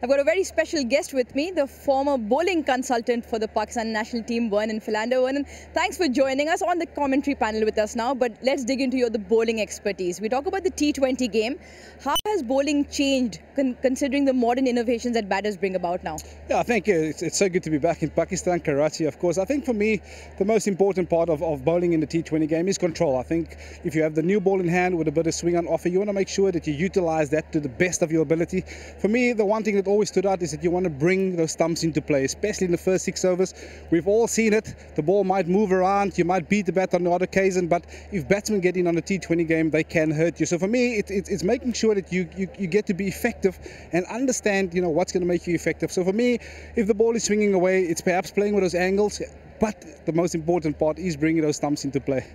I've got a very special guest with me, the former bowling consultant for the Pakistan national team, Vernon Philander. Vernon, thanks for joining us on the commentary panel with us now, but let's dig into the bowling expertise. We talk about the T20 game. How has bowling changed considering the modern innovations that batters bring about now? Yeah, I think it's so good to be back in Pakistan, Karachi, of course. I think for me, the most important part of bowling in the T20 game is control. I think if you have the new ball in hand with a bit of swing on offer, you want to make sure that you utilize that to the best of your ability. For me, the one thing that always stood out is that you want to bring those stumps into play, especially in the first 6 overs. We've all seen it. The ball might move around, you might beat the bat on the odd occasion, but if batsmen get in on a T20 game, they can hurt you. So for me, it's making sure that you get to be effective and understand, what's going to make you effective. So for me, if the ball is swinging away, it's perhaps playing with those angles, but the most important part is bringing those stumps into play.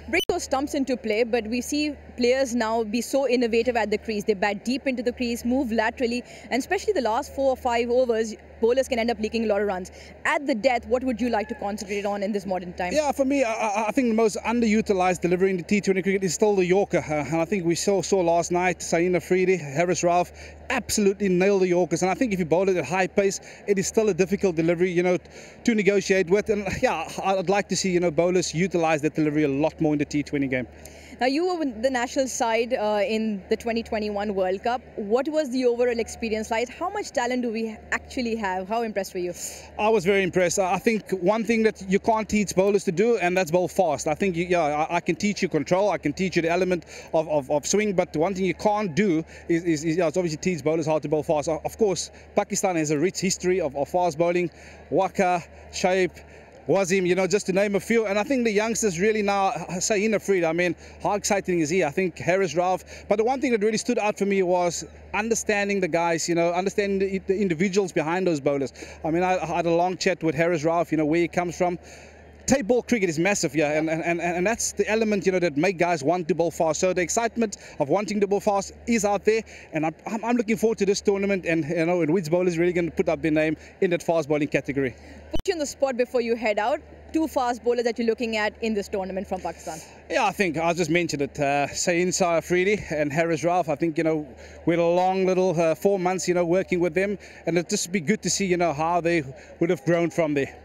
Bring those stumps into play, but we see players now be so innovative at the crease. They bat deep into the crease, move laterally, and especially the last 4 or 5 overs, bowlers can end up leaking a lot of runs. At the death, what would you like to concentrate on in this modern time? Yeah, for me, I think the most underutilized delivery in the T20 cricket is still the Yorker. And I think we saw last night, Saeed Afridi, Harris Ralph absolutely nailed the Yorkers. And I think if you bowl it at high pace, it is still a difficult delivery, to negotiate with. And yeah, I'd like to see, bowlers utilize that delivery a lot more in the T20 game. Now, you were with the national side in the 2021 World Cup. What was the overall experience like? How much talent do we actually have? How impressed were you? I was very impressed. I think one thing that you can't teach bowlers to do, and that's bowl fast. I think, I can teach you control. I can teach you the element of swing, but the one thing you can't do is obviously teach bowlers how to bowl fast. Of course, Pakistan has a rich history of fast bowling. Waka, Shaib, Wasim, just to name a few. And I think the youngsters really now, Saeed Afridi, how exciting is he? I think Harris Ralph. But the one thing that really stood out for me was understanding the guys, understanding the individuals behind those bowlers. I had a long chat with Harris Ralph, where he comes from. Tape ball cricket is massive, yeah, and that's the element, that make guys want to bowl fast. So the excitement of wanting to bowl fast is out there, and I'm looking forward to this tournament, and in which bowler is really going to put up their name in that fast bowling category. Put you on the spot before you head out. 2 fast bowlers that you're looking at in this tournament from Pakistan? Yeah, I think I just mentioned it. Saeed Afridi and Harris Ralph. I think, we had a long little 4 months, working with them, and it'd just be good to see, how they would have grown from there.